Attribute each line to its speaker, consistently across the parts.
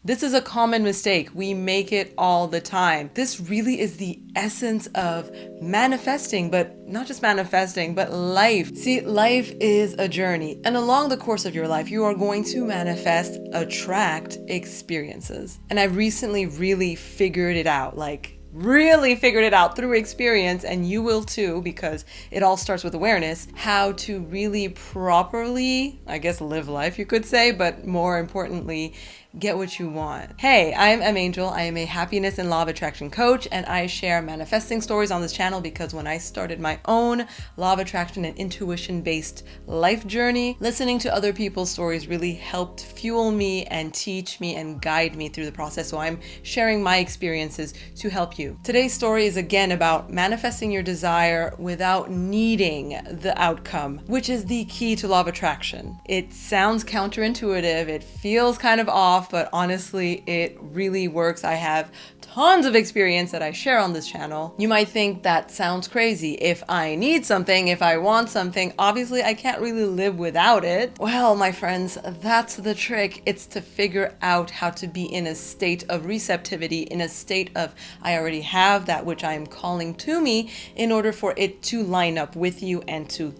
Speaker 1: This is a common mistake. We make it all the time. This really is the essence of manifesting, but not just manifesting, but life. See, life is a journey. And along the course of your life, you are going to manifest, attract experiences. And I've recently really figured it out, really figured it out through experience, and you will too, because it all starts with awareness, how to really properly, I guess, live life, you could say, but more importantly, get what you want. Hey, I'm Angel. I am a happiness and law of attraction coach, and I share manifesting stories on this channel because when I started my own law of attraction and intuition based life journey, listening to other people's stories really helped fuel me and teach me and guide me through the process. So I'm sharing my experiences to help you. Today's story is again about manifesting your desire without needing the outcome, which is the key to law of attraction. It sounds counterintuitive. It feels kind of off, but honestly, it really works. I have tons of experience that I share on this channel. You might think that sounds crazy. If I need something, if I want something, obviously I can't really live without it. Well, my friends, that's the trick. It's to figure out how to be in a state of receptivity, in a state of I already have that which I am calling to me in order for it to line up with you and to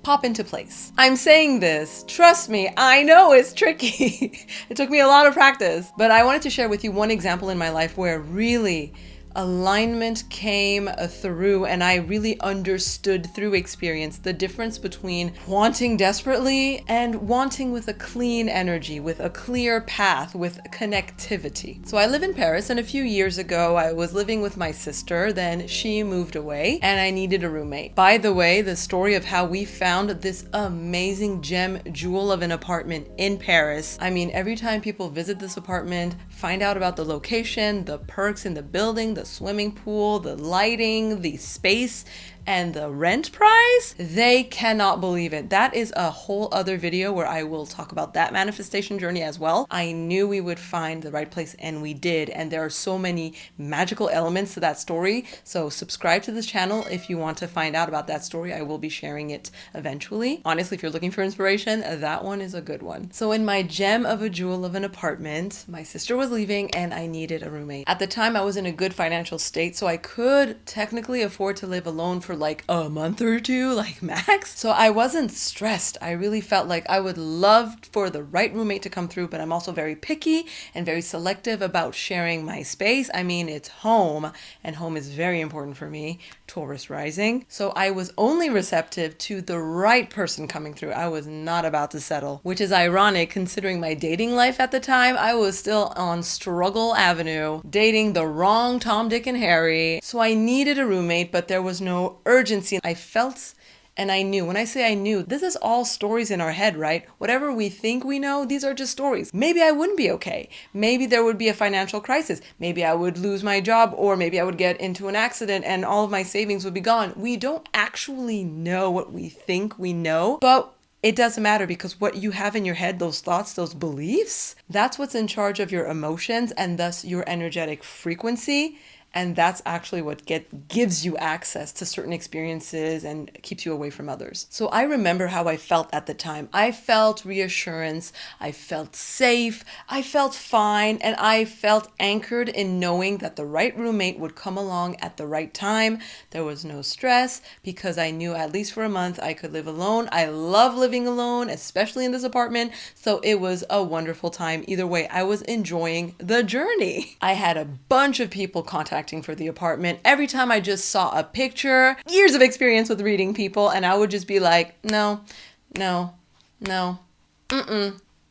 Speaker 1: pop into place. I'm saying this, trust me, I know it's tricky. It took me a lot of practice, but I wanted to share with you one example in my life where really alignment came through and I really understood through experience the difference between wanting desperately and wanting with a clean energy, with a clear path, with connectivity. So I live in Paris, and a few years ago I was living with my sister, then she moved away and I needed a roommate. By the way, the story of how we found this amazing gem jewel of an apartment in Paris. I mean, every time people visit this apartment, find out about the location, the perks in the building, the swimming pool, the lighting, the space, and the rent price, they cannot believe it. That is a whole other video where I will talk about that manifestation journey as well. I knew we would find the right place, and we did. And there are so many magical elements to that story. So subscribe to this channel if you want to find out about that story. I will be sharing it eventually. Honestly, if you're looking for inspiration, that one is a good one. So in my gem of a jewel of an apartment, my sister was leaving and I needed a roommate. At the time, I was in a good financial state, so I could technically afford to live alone for like a month or two, like max. So I wasn't stressed. I really felt like I would love for the right roommate to come through, but I'm also very picky and very selective about sharing my space. I mean, it's home, and home is very important for me, Taurus rising. So I was only receptive to the right person coming through. I was not about to settle, which is ironic considering my dating life at the time. I was still on Struggle Avenue, dating the wrong Tom, Dick, and Harry. So I needed a roommate, but there was no urgency. I felt and I knew. When I say I knew, this is all stories in our head, right? Whatever we think we know, these are just stories. Maybe I wouldn't be okay. Maybe there would be a financial crisis. Maybe I would lose my job, or maybe I would get into an accident and all of my savings would be gone. We don't actually know what we think we know, but it doesn't matter, because what you have in your head, those thoughts, those beliefs, that's what's in charge of your emotions and thus your energetic frequency. And that's actually what gives you access to certain experiences and keeps you away from others. So I remember how I felt at the time. I felt reassurance. I felt safe. I felt fine. And I felt anchored in knowing that the right roommate would come along at the right time. There was no stress because I knew at least for a month I could live alone. I love living alone, especially in this apartment. So it was a wonderful time. Either way, I was enjoying the journey. I had a bunch of people contact for the apartment. Every time I just saw a picture, years of experience with reading people, and I would just be like, no,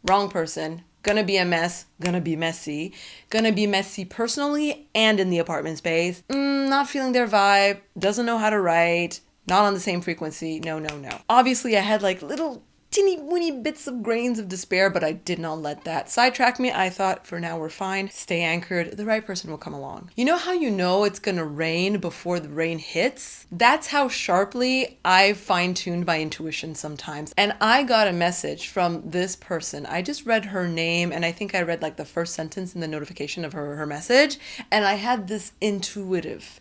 Speaker 1: wrong person. Gonna be a mess, gonna be messy personally and in the apartment space. Not feeling their vibe, doesn't know how to write, not on the same frequency. No. Obviously, I had like little teeny weeny bits of grains of despair, but I did not let that sidetrack me. I thought, for now we're fine. Stay anchored. The right person will come along. You know how you know it's gonna rain before the rain hits? That's how sharply I fine-tuned my intuition sometimes. And I got a message from this person. I just read her name, and I think I read like the first sentence in the notification of her message. And I had this instinctive,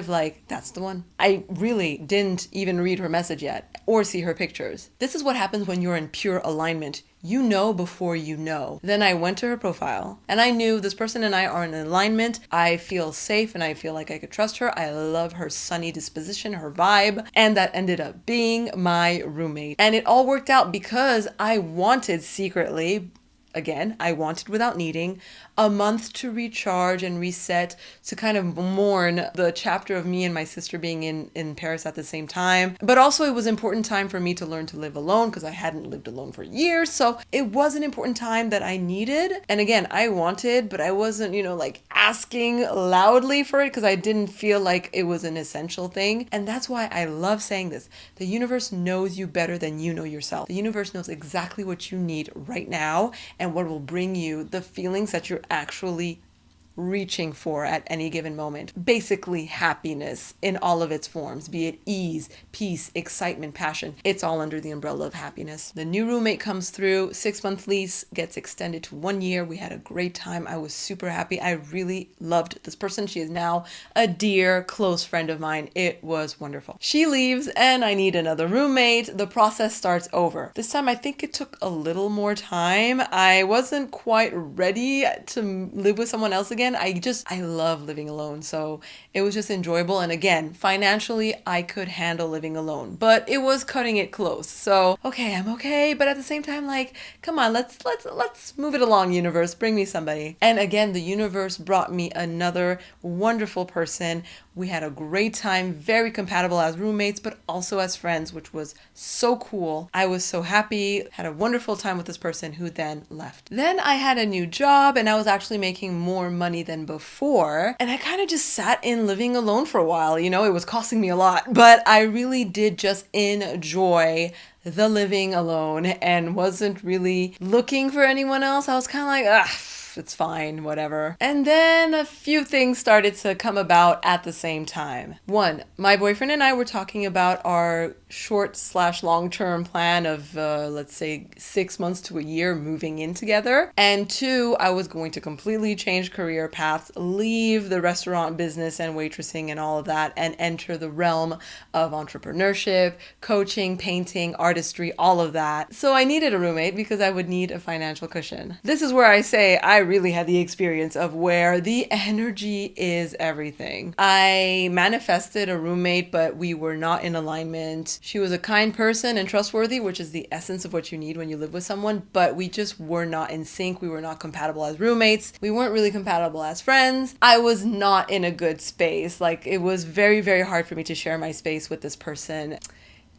Speaker 1: like, that's the one. I really didn't even read her message yet or see her pictures. This is what happens when you're in pure alignment. You know before you know. Then I went to her profile and I knew this person and I are in alignment. I feel safe and I feel like I could trust her. I love her sunny disposition, her vibe, and that ended up being my roommate. And it all worked out because I wanted secretly, again, I wanted without needing, a month to recharge and reset, to kind of mourn the chapter of me and my sister being in Paris at the same time. But also it was an important time for me to learn to live alone because I hadn't lived alone for years. So it was an important time that I needed. And again, I wanted, but I wasn't, like asking loudly for it because I didn't feel like it was an essential thing. And that's why I love saying this. The universe knows you better than you know yourself. The universe knows exactly what you need right now and what will bring you the feelings that you're actually reaching for at any given moment. Basically, happiness in all of its forms, be it ease, peace, excitement, passion. It's all under the umbrella of happiness. The new roommate comes through, 6-month lease gets extended to 1 year. We had a great time. I was super happy. I really loved this person. She is now a dear, close friend of mine. It was wonderful. She leaves and I need another roommate. The process starts over. This time, I think it took a little more time. I wasn't quite ready to live with someone else again. I love living alone. So it was just enjoyable. And again, financially, I could handle living alone, but it was cutting it close. So, okay, I'm okay. But at the same time, like, come on, let's move it along, universe. Bring me somebody. And again, the universe brought me another wonderful person. We had a great time, very compatible as roommates, but also as friends, which was so cool. I was so happy, had a wonderful time with this person who then left. Then I had a new job and I was actually making more money than before. And I kind of just sat in living alone for a while. It was costing me a lot, but I really did just enjoy the living alone and wasn't really looking for anyone else. I was kind of like, it's fine, whatever. And then a few things started to come about at the same time. One, my boyfriend and I were talking about our short/long-term plan of, let's say, 6 months to a year moving in together. And two, I was going to completely change career paths, leave the restaurant business and waitressing and all of that, and enter the realm of entrepreneurship, coaching, painting, artistry, all of that. So I needed a roommate because I would need a financial cushion. This is where I say I really had the experience of where the energy is everything. I manifested a roommate, but we were not in alignment. She was a kind person and trustworthy, which is the essence of what you need when you live with someone, but we just were not in sync. We were not compatible as roommates. We weren't really compatible as friends. I was not in a good space. Like, it was very, very hard for me to share my space with this person.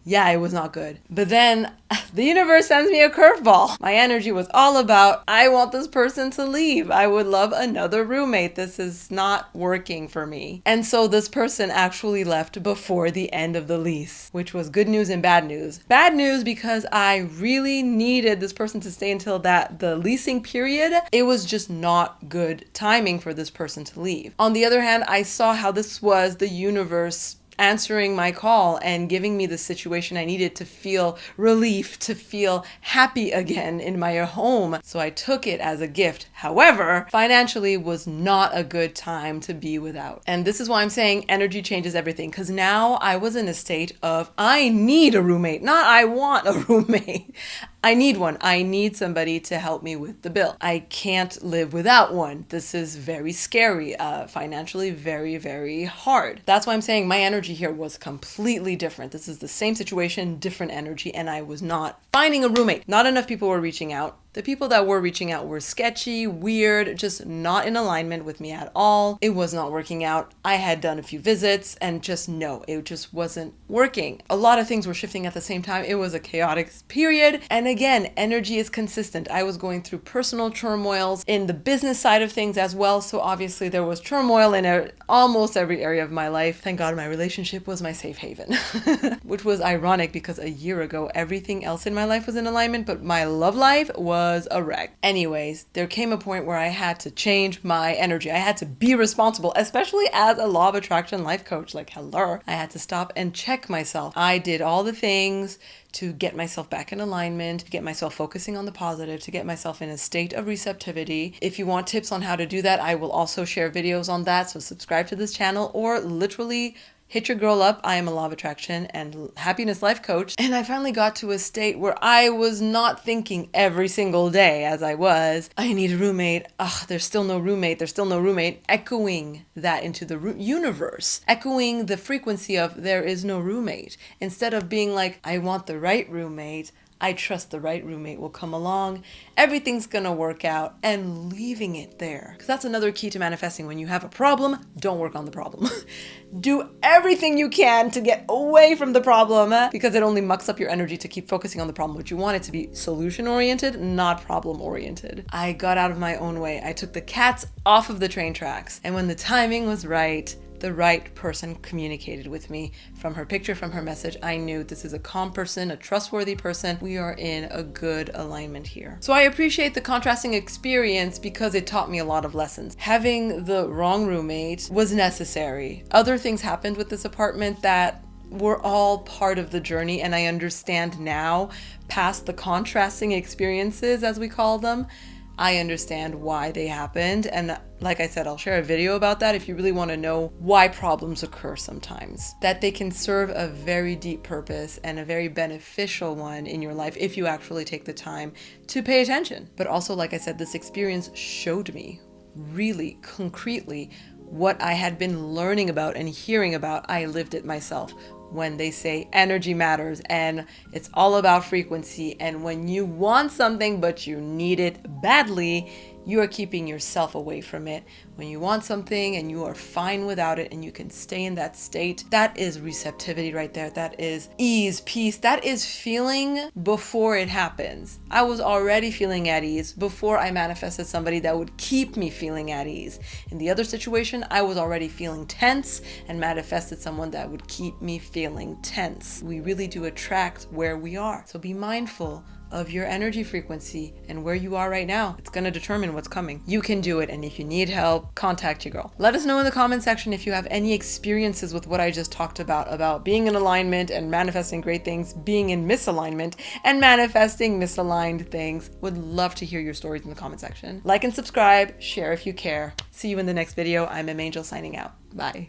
Speaker 1: Yeah, it was not good. But then the universe sends me a curveball. My energy was all about, I want this person to leave. I would love another roommate. This is not working for me. And so this person actually left before the end of the lease, which was good news and bad news. Bad news because I really needed this person to stay until the leasing period. It was just not good timing for this person to leave. On the other hand, I saw how this was the universe answering my call and giving me the situation I needed to feel relief, to feel happy again in my home. So I took it as a gift. However, financially was not a good time to be without. And this is why I'm saying energy changes everything, because now I was in a state of, I need a roommate, not I want a roommate. I need one. I need somebody to help me with the bill. I can't live without one. This is very scary, financially very, very hard. That's why I'm saying my energy here was completely different. This is the same situation, different energy, and I was not finding a roommate. Not enough people were reaching out. The people that were reaching out were sketchy, weird, just not in alignment with me at all. It was not working out. I had done a few visits and it just wasn't working. A lot of things were shifting at the same time. It was a chaotic period. And again, energy is consistent. I was going through personal turmoils in the business side of things as well. So obviously there was turmoil in almost every area of my life. Thank God my relationship was my safe haven, which was ironic because a year ago, everything else in my life was in alignment, but my love life was a wreck. Anyways, there came a point where I had to change my energy. I had to be responsible, especially as a law of attraction life coach. Like, hello. I had to stop and check myself. I did all the things to get myself back in alignment, to get myself focusing on the positive, to get myself in a state of receptivity. If you want tips on how to do that, I will also share videos on that. So subscribe to this channel or literally Hit Your Girl Up. I am a law of attraction and happiness life coach. And I finally got to a state where I was not thinking every single day as I was, I need a roommate. Ugh, there's still no roommate. There's still no roommate. Echoing that into the universe. Echoing the frequency of there is no roommate. Instead of being like, I want the right roommate. I trust the right roommate will come along. Everything's gonna work out, and leaving it there. Because that's another key to manifesting. When you have a problem, don't work on the problem. Do everything you can to get away from the problem because it only mucks up your energy to keep focusing on the problem. But you want it to be solution oriented, not problem oriented. I got out of my own way. I took the cats off of the train tracks. And when the timing was right, the right person communicated with me. From her picture, from her message, I knew this is a calm person, a trustworthy person. We are in a good alignment here. So I appreciate the contrasting experience because it taught me a lot of lessons. Having the wrong roommate was necessary. Other things happened with this apartment that were all part of the journey, and I understand now, past the contrasting experiences, as we call them, I understand why they happened. And like I said, I'll share a video about that if you really want to know why problems occur sometimes. That they can serve a very deep purpose and a very beneficial one in your life if you actually take the time to pay attention. But also, like I said, this experience showed me really concretely what I had been learning about and hearing about. I lived it myself. When they say energy matters and it's all about frequency, and when you want something but you need it badly, you are keeping yourself away from it. When you want something and you are fine without it and you can stay in that state, that is receptivity right there. That is ease, peace. That is feeling before it happens. I was already feeling at ease before I manifested somebody that would keep me feeling at ease. In the other situation, I was already feeling tense and manifested someone that would keep me feeling tense. We really do attract where we are. So be mindful of your energy frequency and where you are right now. It's going to determine what's coming. You can do it, and if you need help, contact your girl. Let us know in the comment section if you have any experiences with what I just talked about being in alignment and manifesting great things, being in misalignment and manifesting misaligned things. Would love to hear your stories in the comment section. Like and subscribe, share if you care. See you in the next video. I'm Angel signing out. Bye.